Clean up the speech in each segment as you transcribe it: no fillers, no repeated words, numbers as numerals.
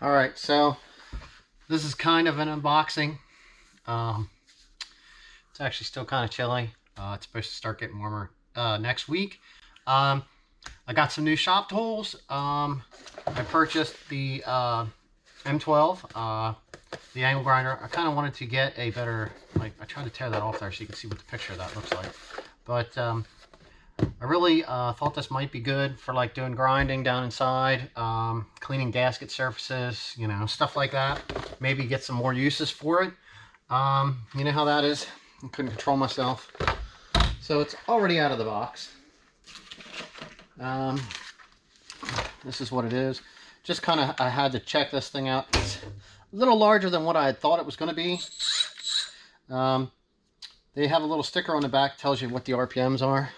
Alright, so this is kind of an unboxing. It's actually still kind of chilly. It's supposed to start getting warmer next week. I got some new shop tools. I purchased the M12, the angle grinder. I kind of wanted to get a better, I tried to tear that off there so you can see what the picture of that looks like. But I really thought this might be good for like doing grinding down inside, cleaning gasket surfaces, you know, stuff like that. Maybe get some more uses for it. You know how that is. I couldn't control myself. So it's already out of the box. This is what it is. Just kind of, I had to check this thing out. It's a little larger than what I had thought it was going to be. They have a little sticker on the back, tells you what the RPMs are.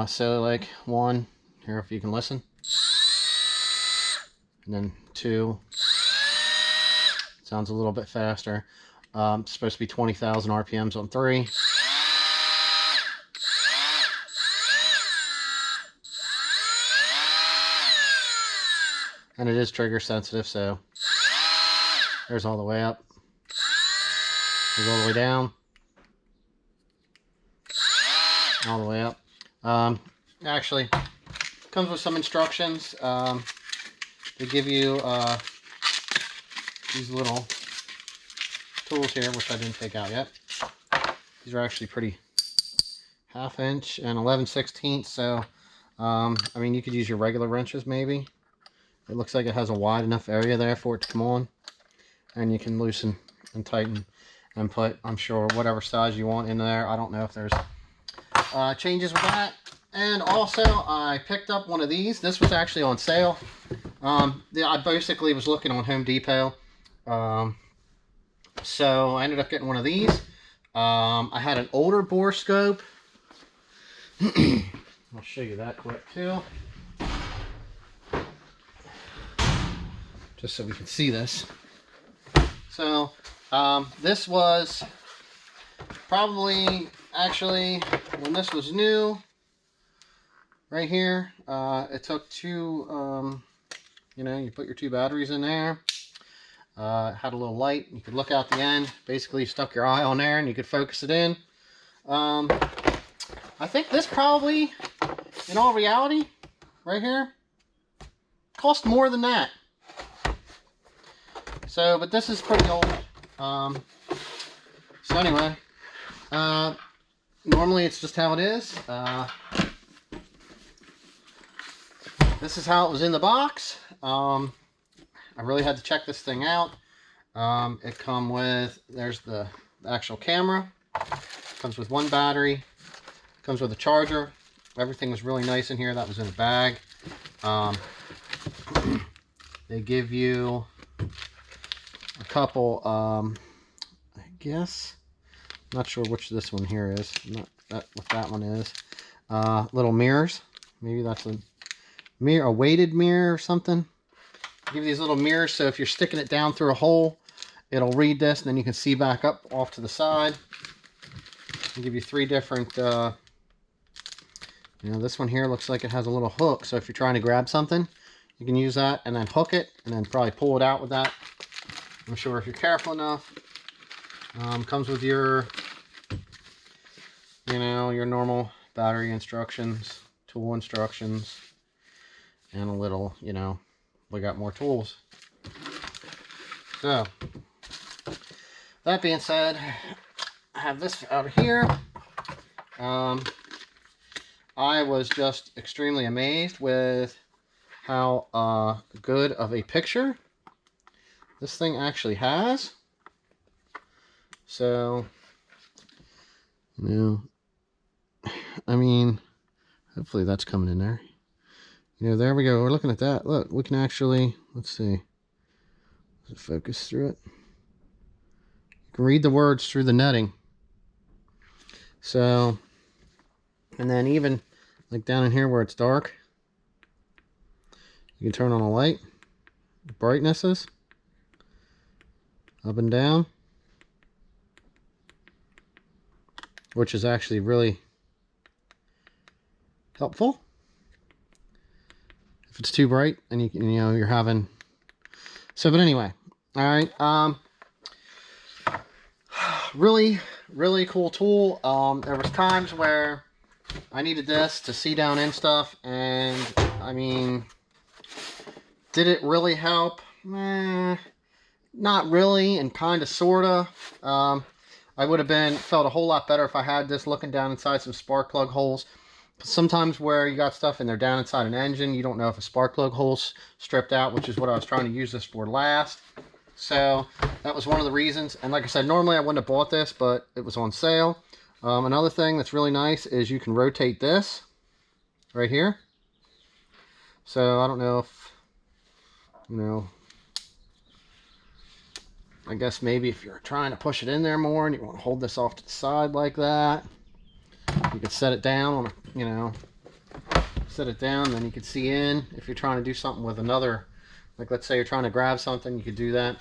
So like 1, here if you can listen. And then 2. Sounds a little bit faster. It's supposed to be 20,000 RPMs on 3. And it is trigger sensitive, so there's all the way up. There's all the way down. All the way up. Actually, comes with some instructions. They give you these little tools here, which I didn't take out yet. These are actually pretty 1/2 inch and 11/16. So, I mean, you could use your regular wrenches maybe. It looks like it has a wide enough area there for it to come on. And you can loosen and tighten and put, I'm sure, whatever size you want in there. I don't know if there's changes with that. And also, I picked up one of these. This was actually on sale. I basically was looking on Home Depot. So I ended up getting one of these. I had an older bore scope. I'll show you that quick too. Just so we can see this. So this was probably, actually, when this was new, right here, it took 2, you know, you put your 2 batteries in there. It had a little light. You could look out the end. Basically, you stuck your eye on there and you could focus it in. I think this probably, in all reality, right here, cost more than that. So, but this is pretty old. So anyway, normally it's just how it is. This is how it was in the box. I really had to check this thing out. It come with, there's the actual camera. Comes with 1 battery. Comes with a charger. Everything was really nice in here. That was in a bag. They give you a couple, I guess, not sure which this one here is. Not that what that one is. Little mirrors. Maybe that's a mirror, a weighted mirror or something. Give you these little mirrors, so if you're sticking it down through a hole, it'll read this, and then you can see back up off to the side. I'll give you 3 different, you know, this one here looks like it has a little hook, so if you're trying to grab something, you can use that and then hook it, and then probably pull it out with that. I'm sure if you're careful enough. Comes with your, you know, your normal battery instructions, tool instructions, and a little, you know, we got more tools. So, that being said, I have this out here. I was just extremely amazed with how good of a picture this thing actually has. So, you know, I mean, hopefully that's coming in there. You know, there we go. We're looking at that. Look, we can actually, let's see. Does it focus through it? You can read the words through the netting. So, and then even like down in here where it's dark, you can turn on a light. The brightnesses. Up and down. Which is actually really helpful. If it's too bright and you know you're having So, but anyway, all right. Really, really cool tool. There was times where I needed this to see down in stuff, and I mean, did it really help? Not really, and kind of, sort of. I would have felt a whole lot better if I had this looking down inside some spark plug holes. Sometimes where you got stuff and they're down inside an engine, you don't know if a spark plug hole's stripped out, which is what I was trying to use this for last. So that was one of the reasons. And like I said, normally I wouldn't have bought this, but it was on sale. Another thing that's really nice is you can rotate this right here. So I don't know if, you know, I guess maybe if you're trying to push it in there more and you want to hold this off to the side like that, you could set it down on, you know, set it down, then you could see in. If you're trying to do something with another, like let's say you're trying to grab something, you could do that.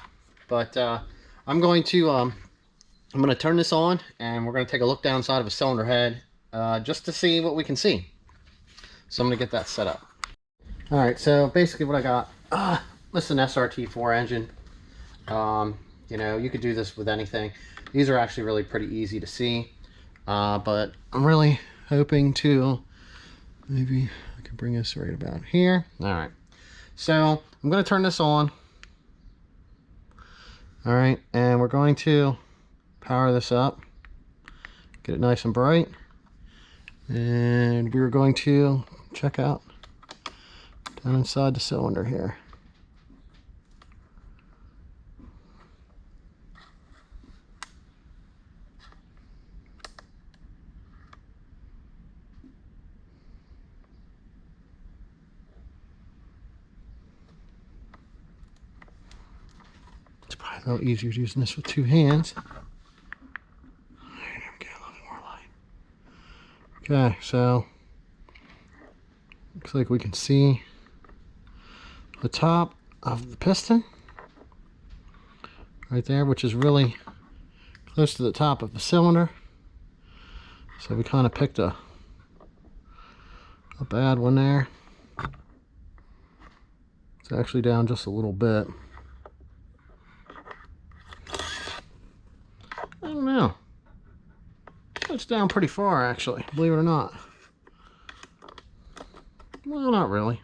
But I'm going to turn this on, and we're going to take a look down inside of a cylinder head just to see what we can see. So I'm going to get that set up. All right, so basically what I got, this is an SRT4 engine. You know, you could do this with anything. These are actually really pretty easy to see. But I'm really hoping to, maybe I can bring this right about here. All right, so I'm going to turn this on. All right, and we're going to power this up, get it nice and bright, and we're going to check out down inside the cylinder here. A little easier using this with two hands. All right, there we go, a little bit more light. Okay, so looks like we can see the top of the piston right there, which is really close to the top of the cylinder. So we kind of picked a bad one there. It's actually down just a little bit. I don't know. It's down pretty far, actually, believe it or not. Well, not really.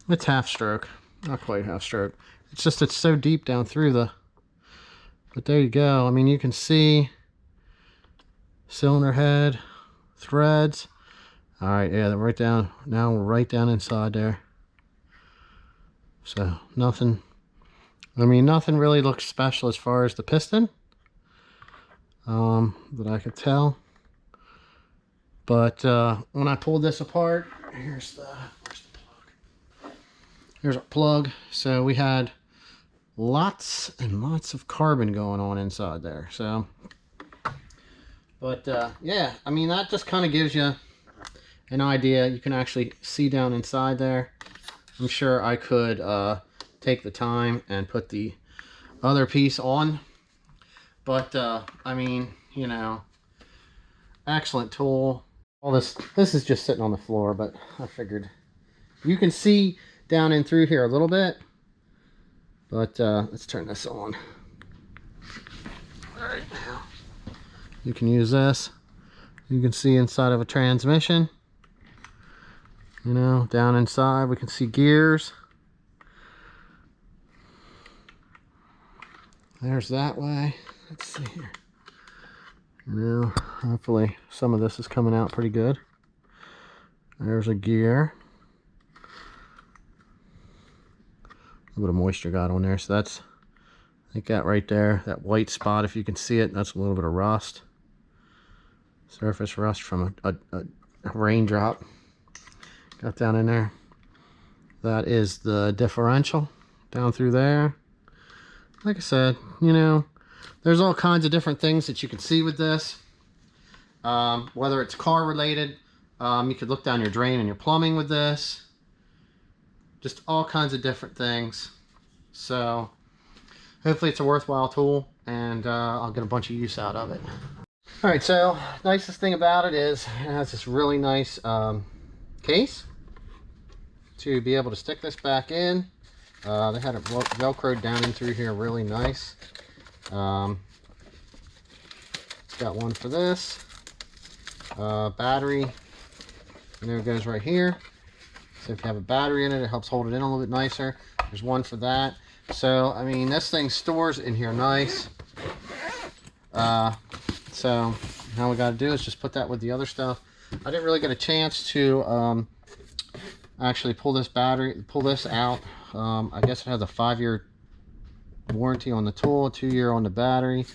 It's half stroke. Not quite half stroke. It's just it's so deep down through the... But there you go. I mean, you can see cylinder head, threads. All right, yeah, they're right down. Now we're right down inside there. So nothing... I mean, nothing really looks special as far as the piston that I could tell. But when I pulled this apart, where's the plug? Here's our plug. So we had lots and lots of carbon going on inside there. So, but yeah, I mean, that just kind of gives you an idea. You can actually see down inside there. I'm sure I could take the time and put the other piece on, but I mean, you know, excellent tool. All this is just sitting on the floor, but I figured you can see down in through here a little bit. But let's turn this on. All right, now you can use this. You can see inside of a transmission, you know, down inside we can see gears. There's that way. Let's see here. Now, hopefully some of this is coming out pretty good. There's a gear. A little bit of moisture got on there, so that's, I think that right there, that white spot, if you can see it, that's a little bit of rust. Surface rust from a raindrop. Got down in there. That is the differential down through there. Like I said, you know, there's all kinds of different things that you can see with this. Whether it's car related, you could look down your drain and your plumbing with this. Just all kinds of different things. So hopefully it's a worthwhile tool, and I'll get a bunch of use out of it. All right, so nicest thing about it is it has this really nice case to be able to stick this back in. They had it velcroed down in through here really nice. It's got one for this. Battery, and there it goes right here. So if you have a battery in it, it helps hold it in a little bit nicer. There's one for that. So, I mean, this thing stores in here nice. So now we got to do is just put that with the other stuff. I didn't really get a chance to actually pull this out. I guess it has a 5-year warranty on the tool, 2-year on the battery.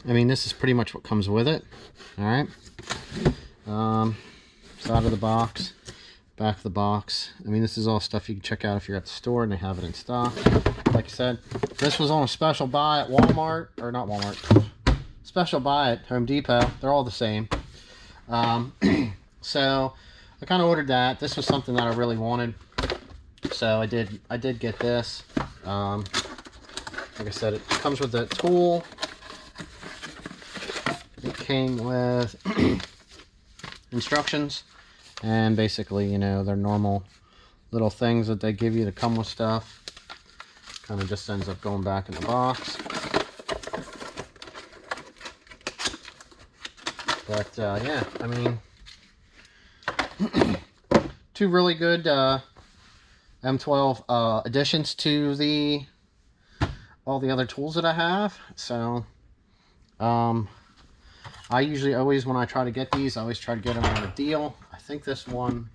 I mean, this is pretty much what comes with it. All right. Side of the box, back of the box. I mean, this is all stuff you can check out if you're at the store and they have it in stock. Like I said, this was on a special buy at Walmart, or not Walmart, special buy at Home Depot. They're all the same. So I kind of ordered that. This was something that I really wanted, so I did get this. Like I said, it comes with the tool. It came with instructions, and basically, you know, their normal little things that they give you to come with stuff. Kind of just ends up going back in the box. But yeah, I mean, two really good M12 additions to all the other tools that I have. So I usually always, when I try to get these, I always try to get them on a deal. I think this one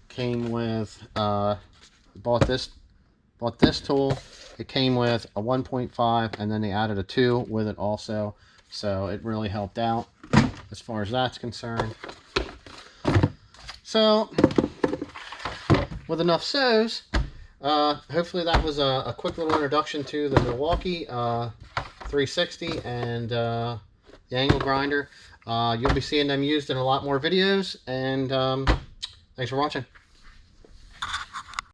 came with, bought this tool. It came with a 1.5, and then they added a 2 with it also. So it really helped out as far as that's concerned. So with enough so's, hopefully that was a quick little introduction to the Milwaukee 360 and the angle grinder. You'll be seeing them used in a lot more videos, and thanks for watching.